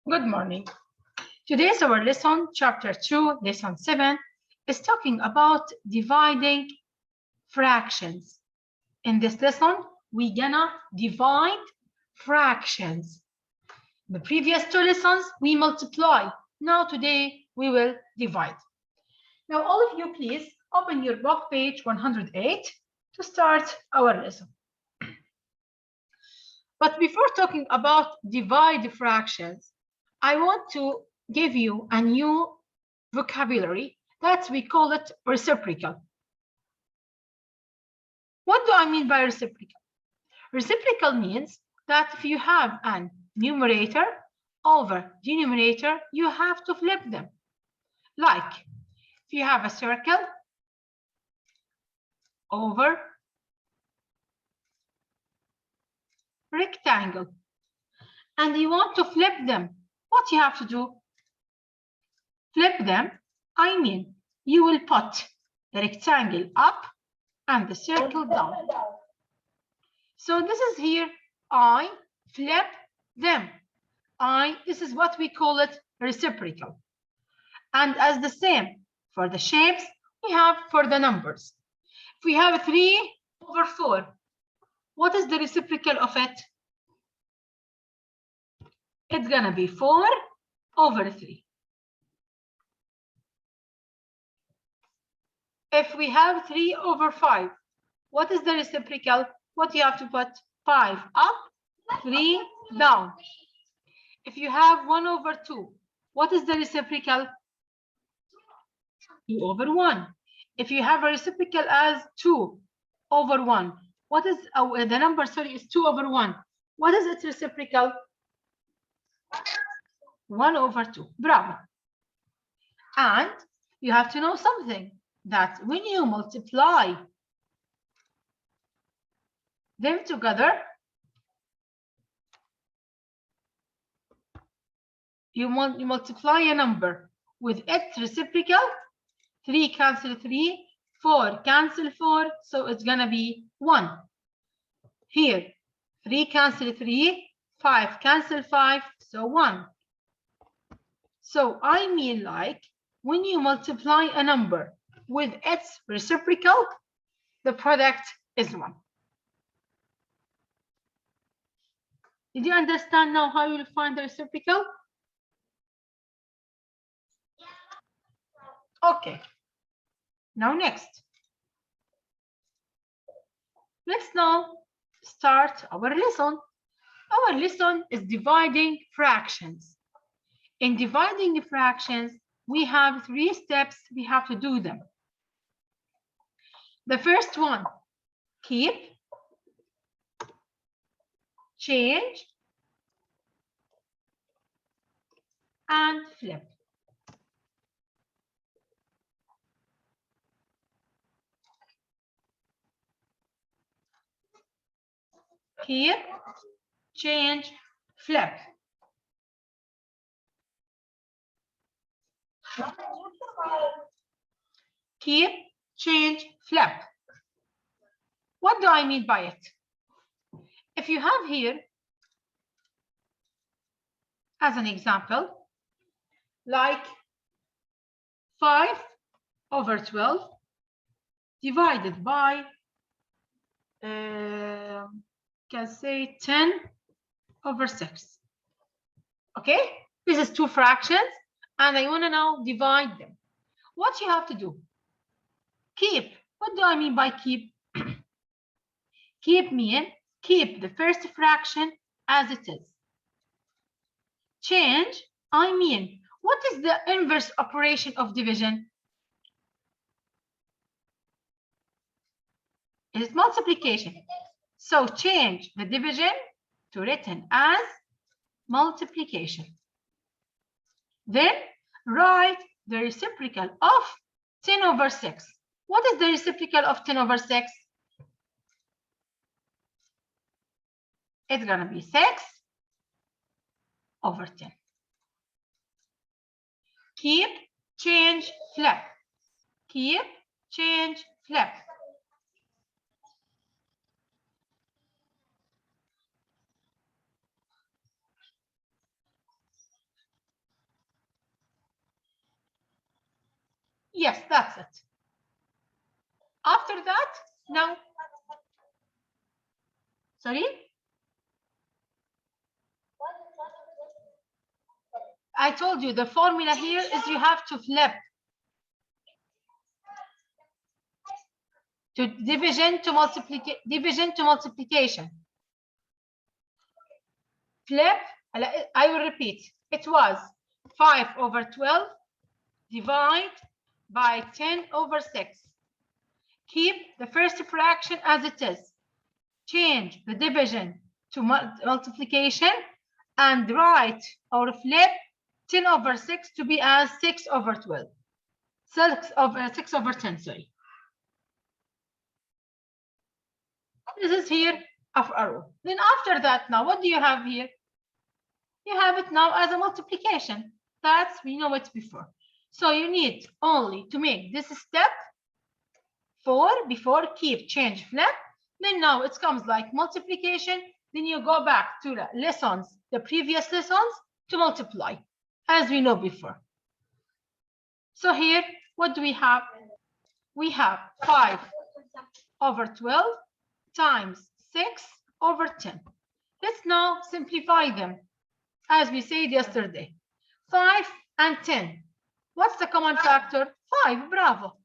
Good morning. Today's our lesson, chapter 2, lesson 7, is talking about dividing fractions. In this lesson, we're gonna divide fractions. The previous two lessons, we multiply. Now today, we will divide. Now all of you, please open your book page 108 to start our lesson. But before talking about divide fractions, I want to give you a new vocabulary that we call it reciprocal. What do I mean by reciprocal? Reciprocal means that if you have a numerator over denominator, you have to flip them. Like if you have a circle over rectangle and you want to flip them, what you have to do? Flip them, I mean, you will put the rectangle up and the circle down. So this is here, I flip them. This is what we call it reciprocal. And as the same for the shapes, we have for the numbers. If we have 3 over 4, what is the reciprocal of it? It's gonna be 4 over 3. If we have 3 over 5, what is the reciprocal? What you have to put? 5 up, 3 down. If you have 1 over 2, what is the reciprocal? 2 over 1. If you have a reciprocal as 2 over 1, what is the number? Sorry, is 2 over 1. What is its reciprocal? 1 over 2. Bravo. And you have to know something, that when you multiply them together, you multiply a number with its reciprocal. 3 cancel 3, 4 cancel 4, so it's gonna be 1. Here, 3 cancel 3, 5 cancel 5, so 1. So I mean, like, when you multiply a number with its reciprocal, the product is 1. Did you understand now how you will find the reciprocal? Okay. Now next. Let's now start our lesson. Our lesson is dividing fractions. In dividing fractions, we have 3 steps we have to do them. The first one, keep, change, and flip. Keep, change, flip. Keep, change, flip. What do I mean by it? If you have here, as an example, like 5 over 12 divided by, can say 10 over 6. Okay, this is 2 fractions, and I want to now divide them. What you have to do? Keep. What do I mean by keep? Keep means keep the first fraction as it is. Change, I mean, what is the inverse operation of division? It is multiplication. So change the division to written as multiplication. Then write the reciprocal of 10 over 6. What is the reciprocal of 10 over 6? It's going to be 6 over 10. Keep, change, flip. Keep, change, flip. Yes, that's it. After that, now, sorry? I told you the formula here is you have to flip to division to multiplication. Flip, I will repeat. It was 5/12 divide by 10/6. Keep the first fraction as it is. Change the division to multiplication and write or flip 10/6 to be as 6/12. 6/10, sorry. This is here of arrow. Then after that, now what do you have here? You have it now as a multiplication. We know it before. So you need only to make this step 4 before keep, change, flip. Then now it comes like multiplication. Then you go back to the lessons, the previous lessons, to multiply, as we know before. So here, what do we have? We have 5/12 times 6/10. Let's now simplify them, as we said yesterday. 5 and 10. What's the common factor? 5, bravo.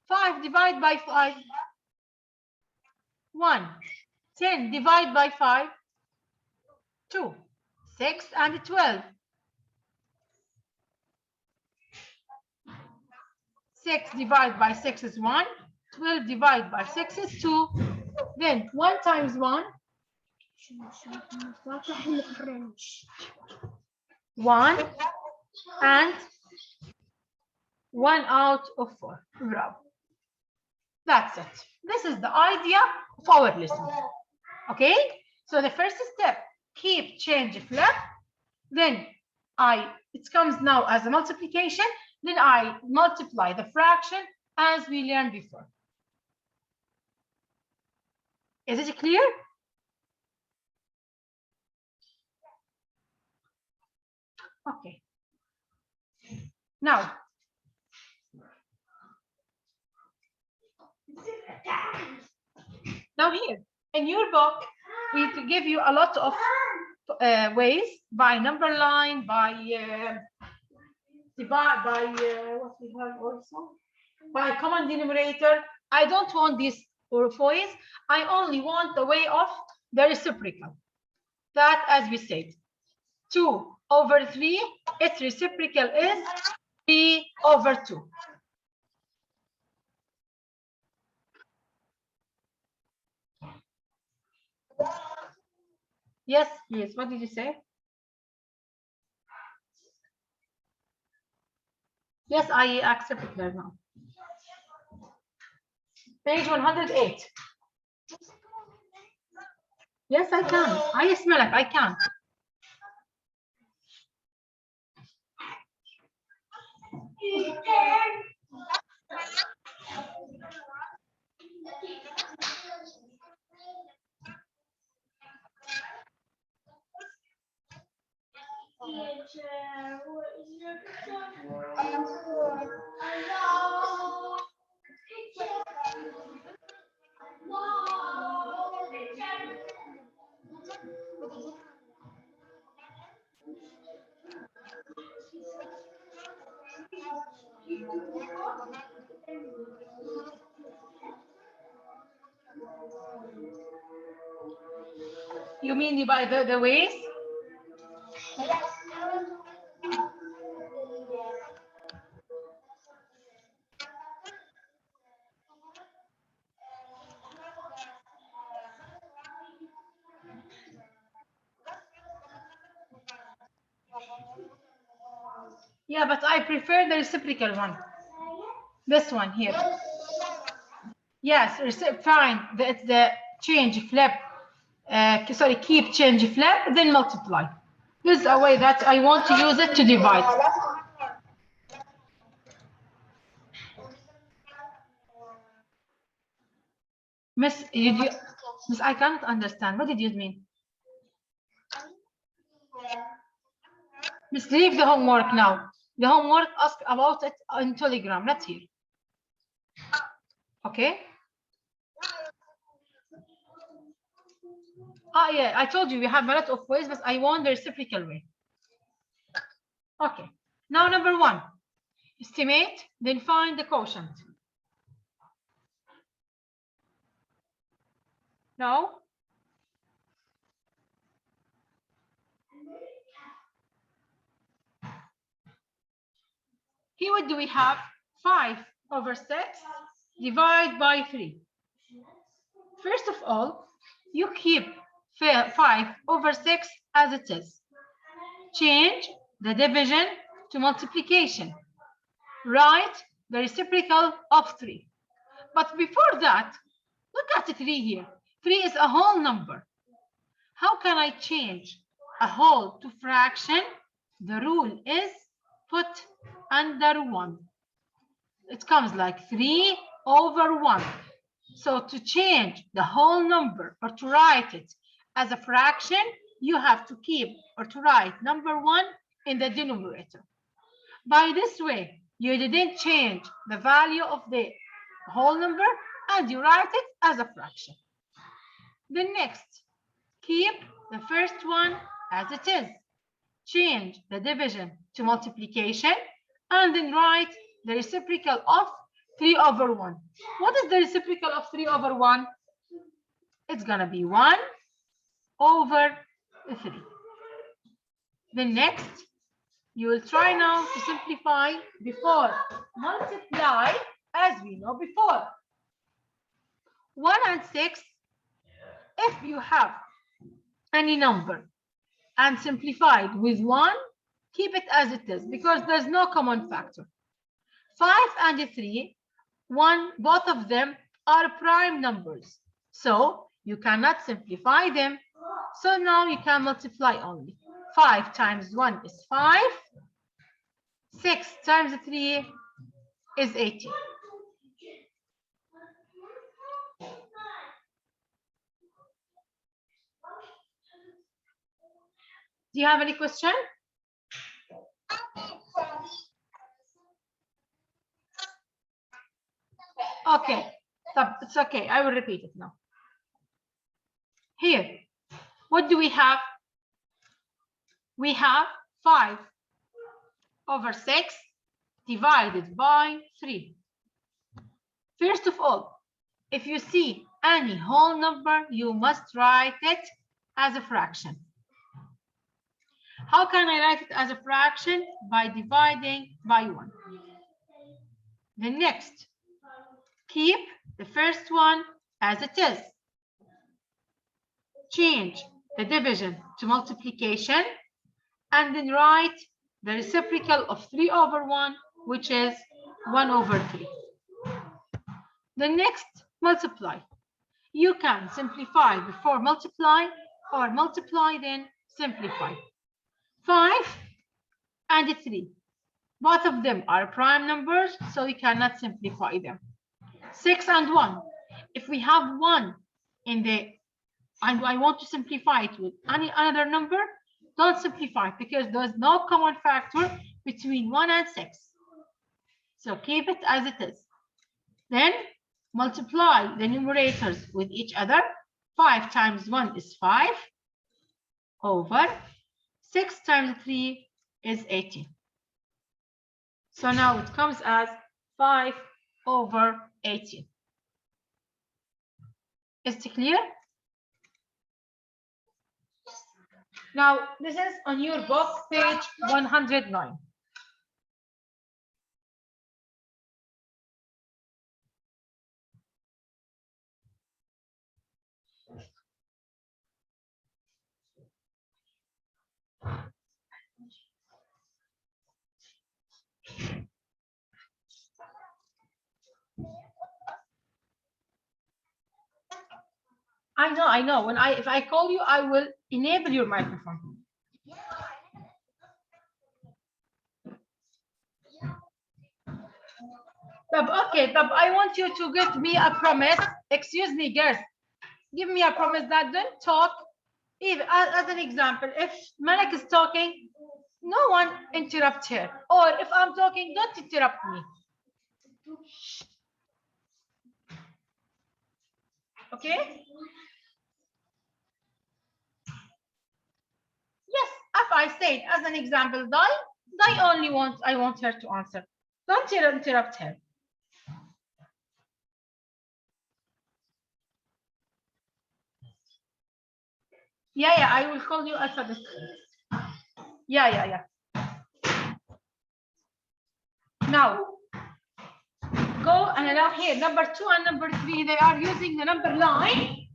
5 divided by 5, 1. 10 divided by 5, 2. 6 and 12. 6 divided by 6 is 1. 12 divided by 6 is 2. Then 1 times 1. 1 and 1 out of 4. Bravo. That's it. This is the idea of our lesson. Okay? So the first step, keep, change, flip. Then it comes now as a multiplication. Then I multiply the fraction as we learned before. Is it clear? Okay. Now, here in your book, we give you a lot of ways, by number line, by divide, by what we have also, by common denominator. I don't want these ways. I only want the way of the reciprocal. That, as we said, 2/3, its reciprocal is 3/2. Yes, what did you say? Yes, I accept it now. Page 108. Yes, I can. I smell it. I can. You mean by the ways? Yeah, but I prefer the reciprocal one. This one here. Yes, fine. It's the change, flip. Sorry, keep, change, flip, then multiply. This is a way that I want to use it to divide. Miss, Miss, I cannot understand. What did you mean? Miss, leave the homework now. The homework, ask about it on Telegram, not here. Okay. Ah, yeah, I told you we have a lot of ways, but I want the reciprocal way. Okay. Now, number 1, estimate, then find the quotient. No? Here, what do we have? 5/6 divide by 3. First of all, you keep 5/6 as it is. Change the division to multiplication. Write the reciprocal of 3. But before that, look at the 3 here. 3 is a whole number. How can I change a whole to fraction? The rule is put under 1. It comes like 3/1. So to change the whole number or to write it as a fraction, you have to keep or to write number 1 in the denominator. By this way, you didn't change the value of the whole number and you write it as a fraction. The next, keep the first one as it is. Change the division to multiplication and then write the reciprocal of 3/1. What is the reciprocal of 3/1? It's going to be 1/3. The next, you will try now to simplify before multiply as we know before. 1 and 6, if you have any number and simplified with 1, keep it as it is because there's no common factor. 5 and 3, both of them are prime numbers. So you cannot simplify them. So now you can multiply only. 5 times 1 is 5. 6 times 3 is 18. Do you have any question? Okay, it's okay. I will repeat it now. Here, what do we have? We have 5/6 divided by 3. First of all, if you see any whole number, you must write it as a fraction. How can I write it as a fraction? By dividing by 1. The next, keep the first one as it is. Change the division to multiplication and then write the reciprocal of 3/1, which is 1/3. The next, multiply. You can simplify before multiply or multiply then simplify. 5 and 3. Both of them are prime numbers, so we cannot simplify them. 6 and 1. If we have 1 in the, and I want to simplify it with any other number, don't simplify because there's no common factor between 1 and 6. So keep it as it is. Then multiply the numerators with each other. 5 times 1 is 5 over 6 times 3 is 18. So now it comes as 5/18. Is it clear? Now, this is on your book, page 109. I know. If I call you, I will enable your microphone. Okay, I want you to give me a promise. Excuse me, girls. Give me a promise that don't talk. Even as an example, if Malak is talking, no one interrupt her. Or if I'm talking, don't interrupt me. Okay? Yes, if I said as an example, Di I want her to answer. Don't interrupt her. Yeah, I will call you alphabet. Yeah. Now, go and allow here. Number 2 and number 3, they are using the number line.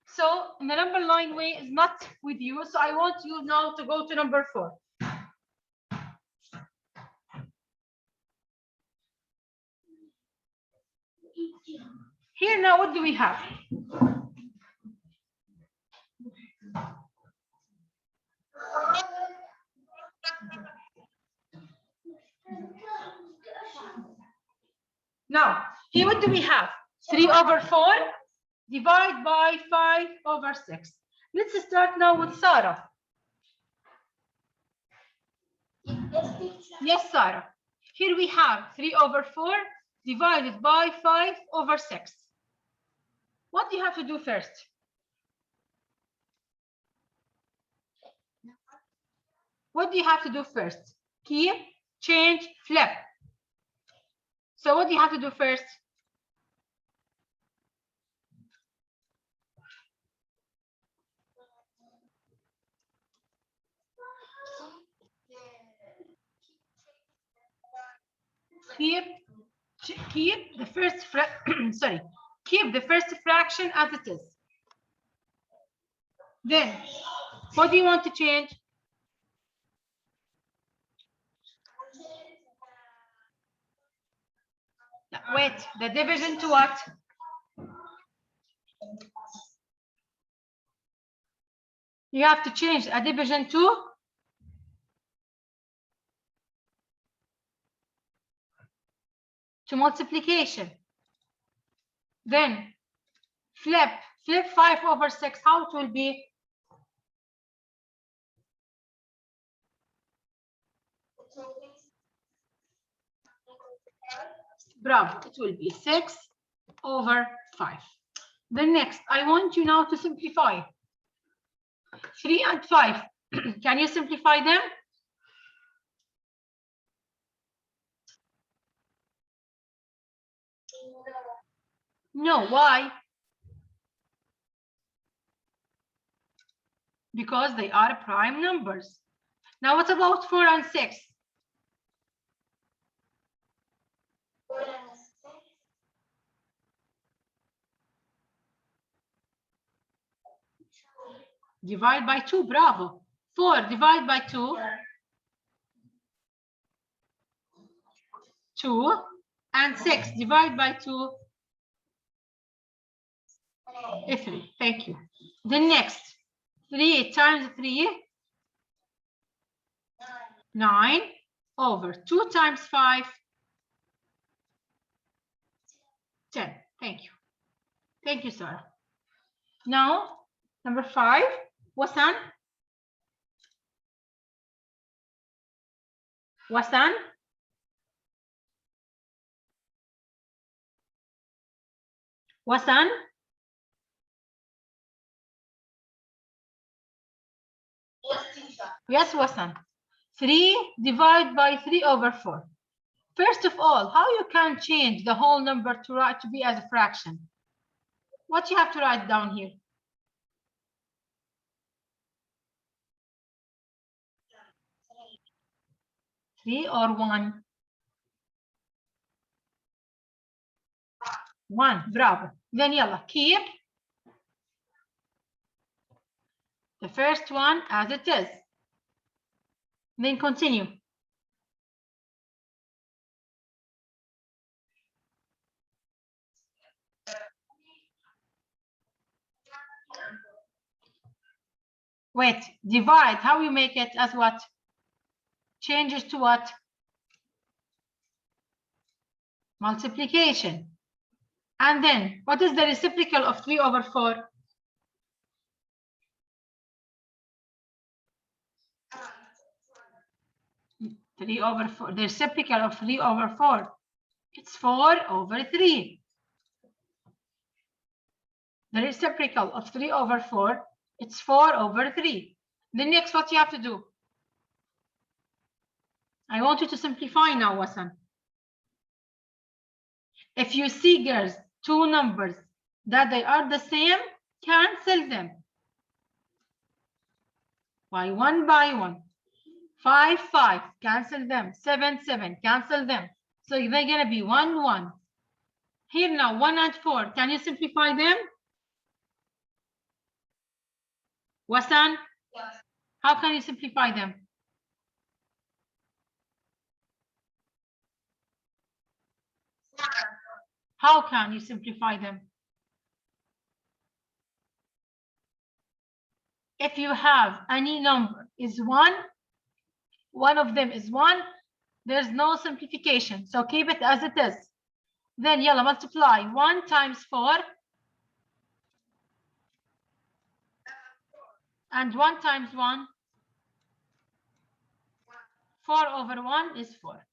So the number line way is not with you. So I want you now to go to number 4. Here now, what do we have? Now, here what do we have? 3/4 divide by 5/6. Let's start now with Sarah. Yes, Sarah. Here we have 3/4 divided by 5/6. What do you have to do first? What do you have to do first? Keep, change, flip. So what do you have to do first? Keep the first keep the first fraction as it is. Then, what do you want to change? Wait, the division to what? You have to change a division to multiplication. Then flip 5/6. How it will be? Bravo. It will be 6/5. Then next, I want you now to simplify 3 and 5. Can you simplify them? No, why? Because they are prime numbers. Now, what about 4 and 6? Divide by 2, bravo. 4 divide by 2. 2 and 6 divide by 2. 3. Thank you. The next, 3 times 3. 9 over 2 times 5. 10. Thank you. Thank you, Sarah. Now, number 5. Wasan? Wasan? Wasan? Yes, Wasan. 3 divided by 3/4. First of all, how you can change the whole number to be as a fraction? What you have to write down here? 3 or 1? 1, bravo. Then yalla, keep the first one as it is. Then continue. Wait, divide, how you make it as what? Changes to what? Multiplication. And then, what is the reciprocal of 3/4? 3/4. The reciprocal of 3/4. It's 4/3. The reciprocal of 3 over 4, it's 4 over 3. The next, what you have to do? I want you to simplify now, Wasan. If you see, girls, two numbers that they are the same, cancel them. By one, 5, 5, cancel them. 7, 7, cancel them. So they're going to be 1, 1. Here now, 1 and 4. Can you simplify them? Wasan? Yes. How can you simplify them? How can you simplify them? If you have any number is 1, one of them is 1, there's no simplification. So keep it as it is. Then yalla, multiply 1 times 4 and 1 times 1. 4 over 1 is 4.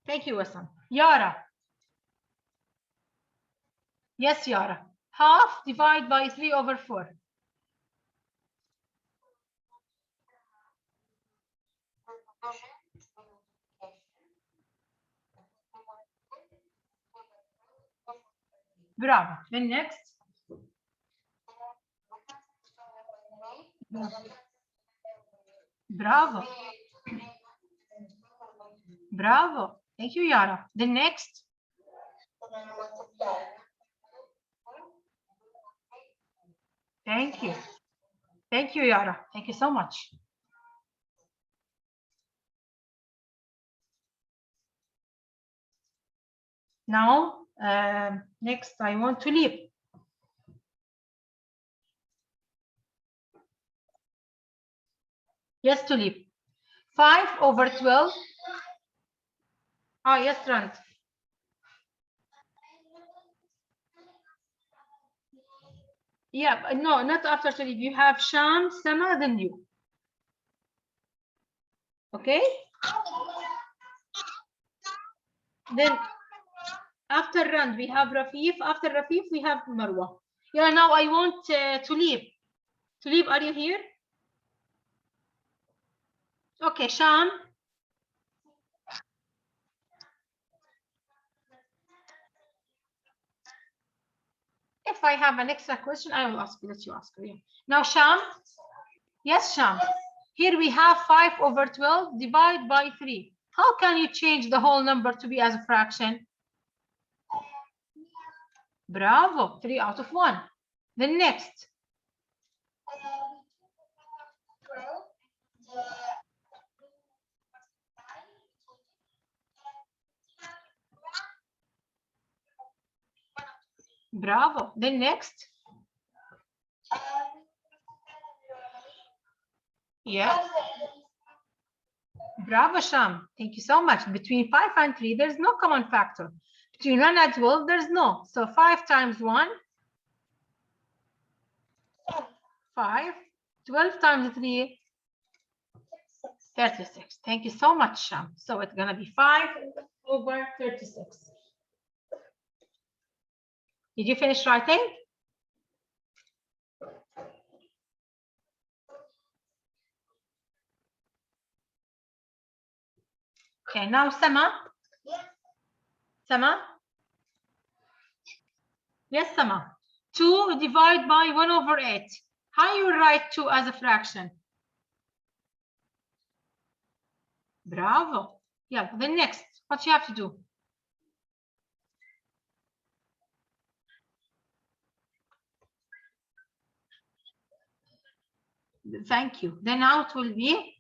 Thank you, Wasan. Yara. Yes, Yara. Half divided by 3 over 4. Bravo. Then next. Bravo. Bravo. Thank you, Yara. The next. Thank you. Thank you, Yara. Thank you so much. Now, next, I want to leave. Yes, to leave. 5 over 12. Oh, yes, Trent. Yeah, no, not after to leave. You have Sham, Sama, then you. Okay? Then after Rand, we have Rafif. After Rafif, we have Marwa. Yeah, now I want to leave. To leave, are you here? Okay, Sham. If I have an extra question, I will ask you. Let you ask you. Now, Sham. Yes, Sham. Here we have 5 over 12 divided by 3. How can you change the whole number to be as a fraction? Bravo, 3 out of 1. The next. Bravo. The next. Yeah. Bravo, Sham. Thank you so much. Between 5 and 3, there's no common factor. Between 1 and 12, there's no. So 5 times 1, 5. 12 times 3, 36. Thank you so much, Sham. So it's going to be 5 over 36. Did you finish writing? Okay, now Sama. Yes. Sama? Yes, Sama. 2 divided by 1 over 8. How you write 2 as a fraction? Bravo. Yeah, the next, what you have to do? Thank you. Then now it will be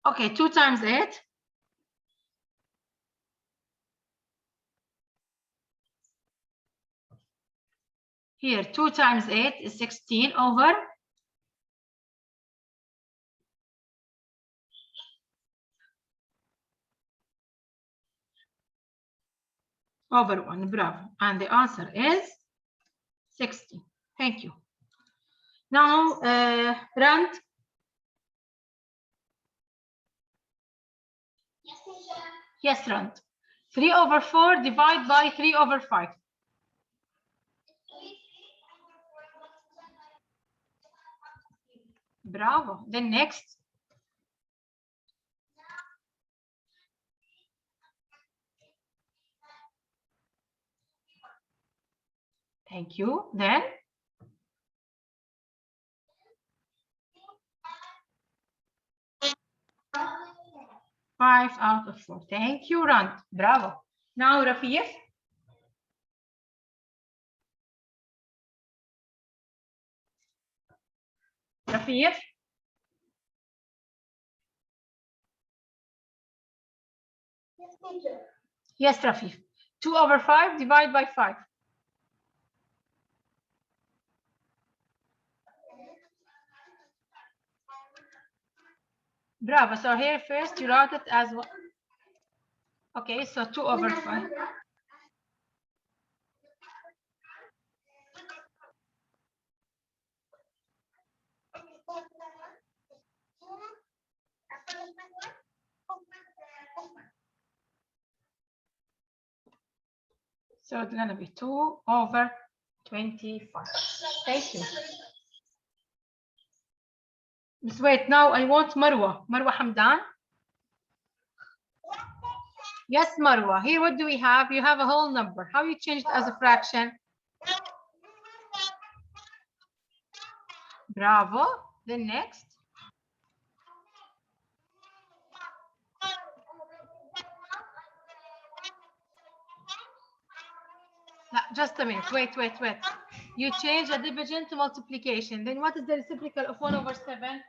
okay, 2 times 8. Here, 2 times 8 is 16 over 1. Bravo. And the answer is 60. Thank you. Now, Rand. Yes, Rand. 3 over 4 divided by 3 over 5. Bravo. Then next. Thank you. Then 5 out of 4. Thank you, Rand. Bravo. Now, Rafiq. Rafiq. Yes, Rafiq. 2 over 5 divided by 5. Bravo. So here first you write it as what? Okay, so 2 over 5. So it's going to be 2 over 25. Thank you. Just wait, now I want Marwa. Marwa Hamdan. Yes, Marwa. Here, what do we have? You have a whole number. How you change it as a fraction? Bravo. Then next. Just a minute. Wait. You change a division to multiplication. Then what is the reciprocal of 1 over 7?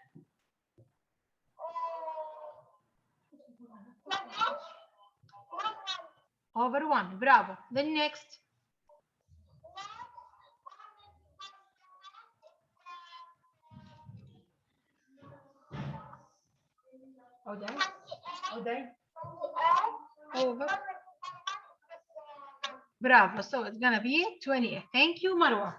Over 1. Bravo. Then next. Over. Bravo. So it's going to be 28. Thank you, Marwa.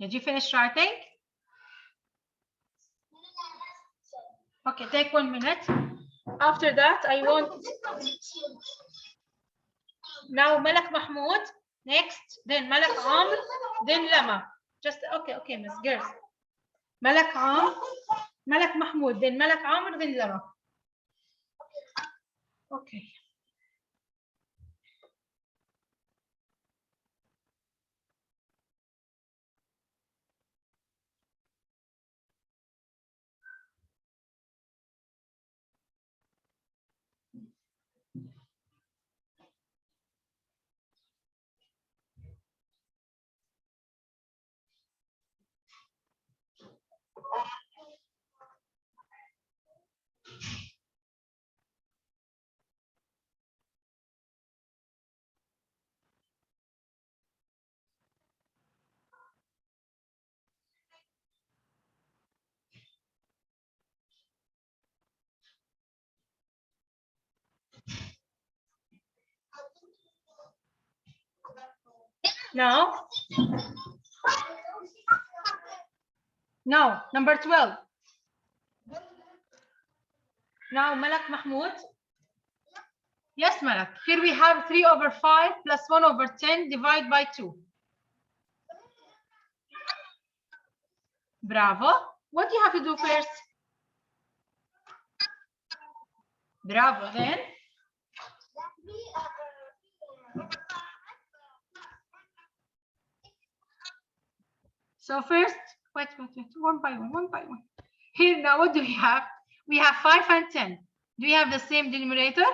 Did you finish writing? Okay, take 1 minute. After that, I want now Malak Mahmoud. Next, then Malak Amr, then Lama. Just okay, Miss Girls. Malak Amr, Malak Mahmoud, then Malak Amr, then Lama. Okay. Now, number 12. Now, Malak Mahmoud. Yes, Malak. Here we have 3 over 5 plus 1 over 10 divided by 2. Bravo. What do you have to do first? Bravo. Then? So first, wait, 1 by 1. Here now, what do we have? We have 5 and 10. Do we have the same denominator?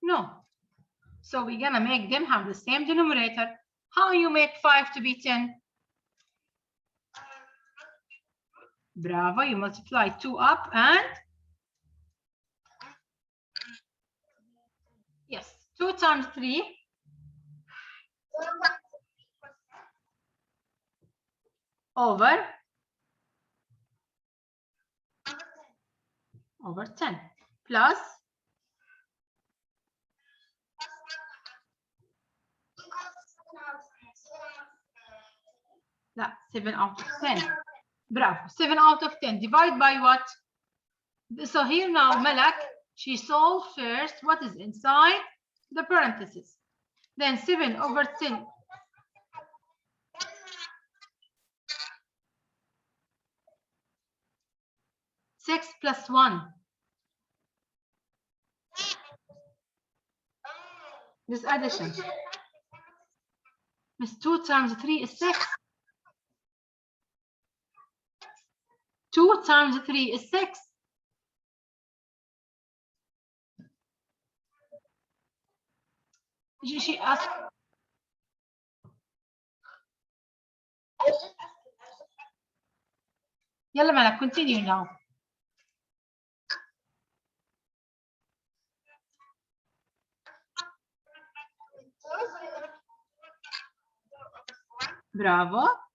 No. So we're gonna make them have the same denominator. How you make 5 to be 10? Bravo, you multiply 2 up and? Yes, 2 times 3. Over 10 plus 7 out of 10. Bravo. 7 out of 10. Divide by what? So here now, Malak, she solved first what is inside the parentheses. Then 7 over 10. 6 plus 1. This addition. Miss 2 times 3 is 6. 2 times 3 is 6. She asked. يلا Malak, continue now. Bravo.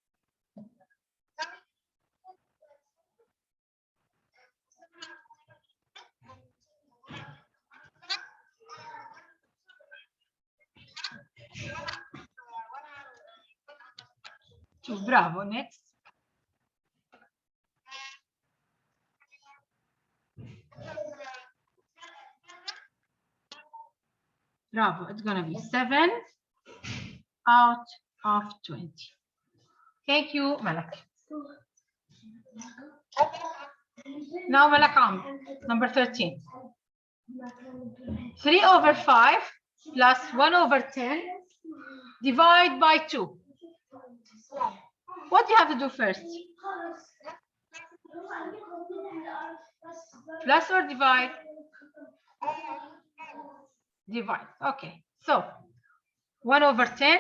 Bravo. Next. Bravo. It's going to be 7 out of 20. Thank you, Malak. Now, Malak, number 13. 3 over 5 plus 1 over 10 divide by 2. What do you have to do first? Plus or divide? Divide. Okay. So 1 over 10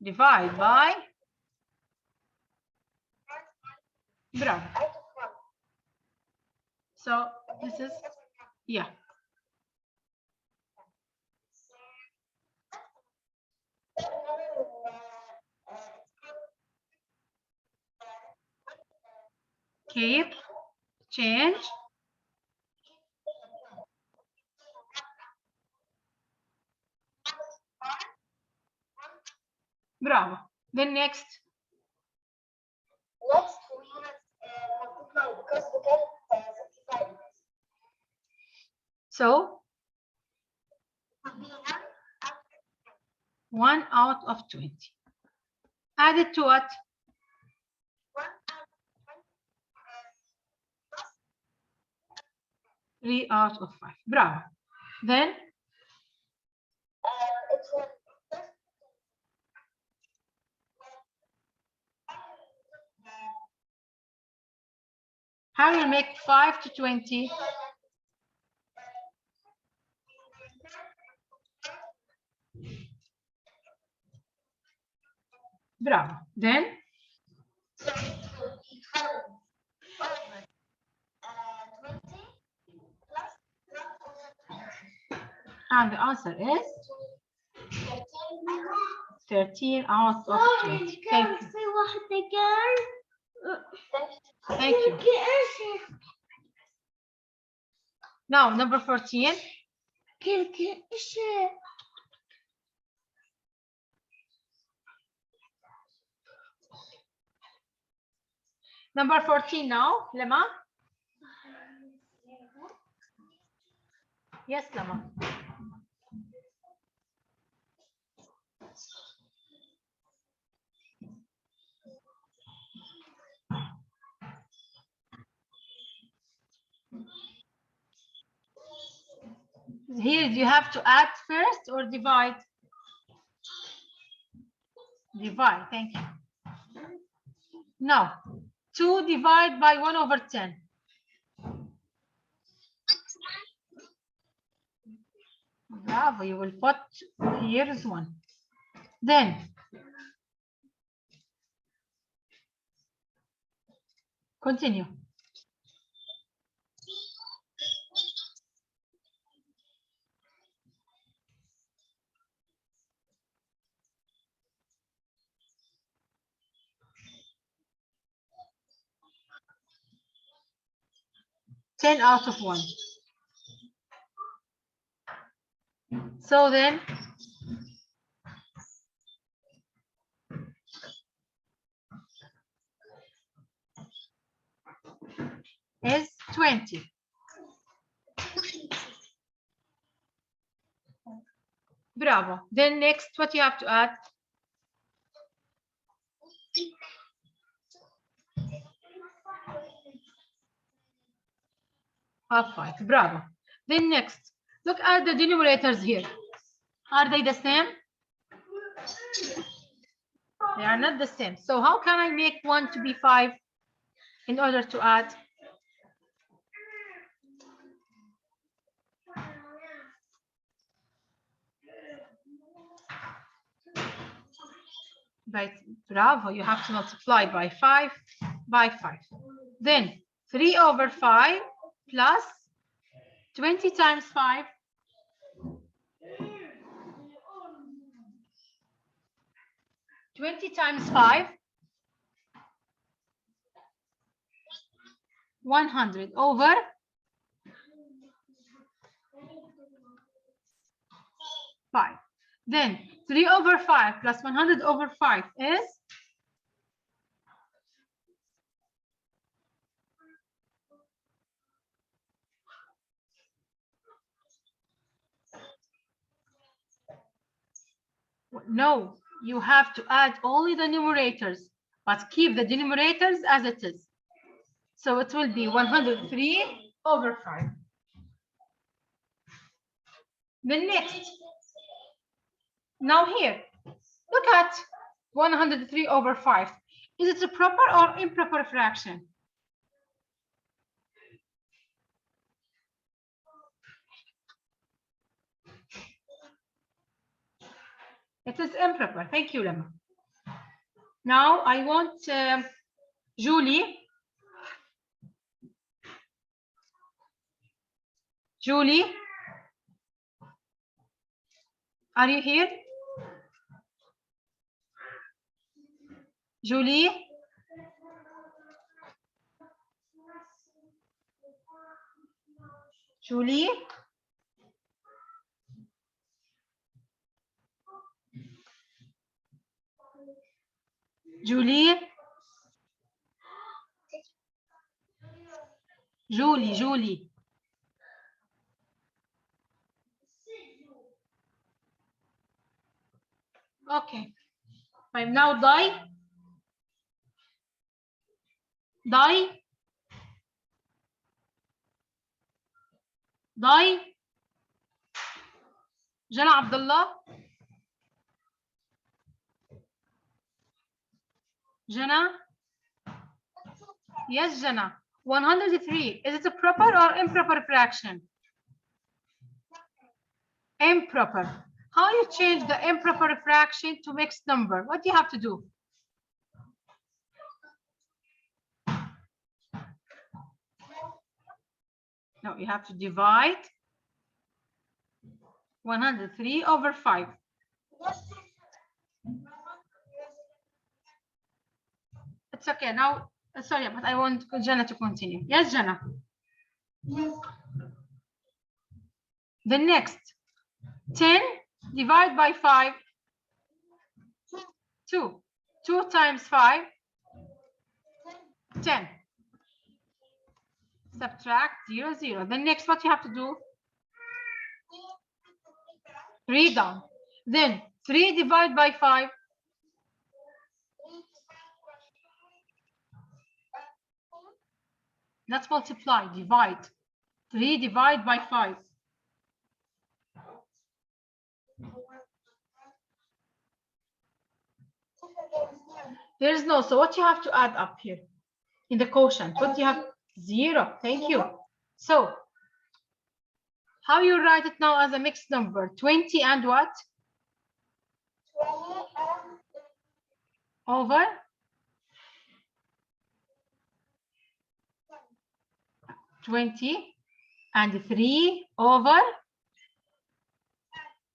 divide by. Bravo. So this is, yeah. Keep, change. Bravo. Then next. Next we multiply because we get 65. So 1 out of 20. Add it to what? 3 out of 5. Bravo. Then how do you make 5 to 20? Bravo. Then and the answer is 13 out of 20. Thank you. Thank you. Now, number 14. Number 14 now, Lema. Yes, Lema. Here, do you have to add first or divide? Divide, thank you. Now, 2 divided by 1 over 10. Bravo, you will put here is 1. Then, continue. Ten out of 1. So then, is 20. Bravo. Then next, what you have to add? Half 5. Bravo. Then next, look at the denominators here. Are they the same? They are not the same. So how can I make 1 to be 5 in order to add? Right, bravo, you have to multiply by 5 by 5. Then 3 over 5 plus 20 times 5. 20 times 5. 100 over 5. Then 3 over 5 plus 100 over 5 is? No, you have to add only the numerators, but keep the denominators as it is. So it will be 103 over 5. Then next, now here, look at 103 over 5. Is it a proper or improper fraction? It is improper. Thank you, Lema. Now I want Julie. Julie, are you here? Julie? Julie? Julie? Julie. Okay. I'm now die. Jana Abdullah. Jana? Yes, Jana. 103. Is it a proper or improper fraction? Improper. How you change the improper fraction to mixed number? What do you have to do? No, you have to divide 103 over 5. It's okay. Now, sorry, but I want Jana to continue. Yes, Jana. The next, 10 divided by 5, 2. 2 times 5, 10. Subtract 0, 0. The next, what you have to do? 3 down. Then 3 divided by 5. Let's multiply, divide. 3 divided by 5. There is no, so what you have to add up here in the quotient? What you have? 0. Thank you. So how you write it now as a mixed number? 20 and what? 20 and Over? 20 and 3 over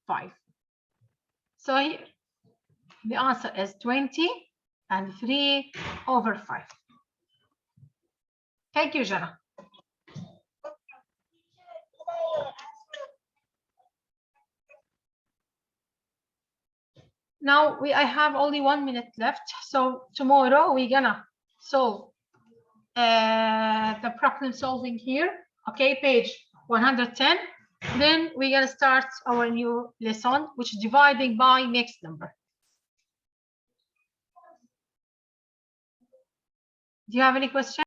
5. So here, the answer is 20 and 3 over 5. Thank you, Jana. Now I have only 1 minute left. So tomorrow we're gonna solve the problem solving here. Okay, page 110. Then we're gonna start our new lesson, which is dividing by mixed number. Do you have any questions?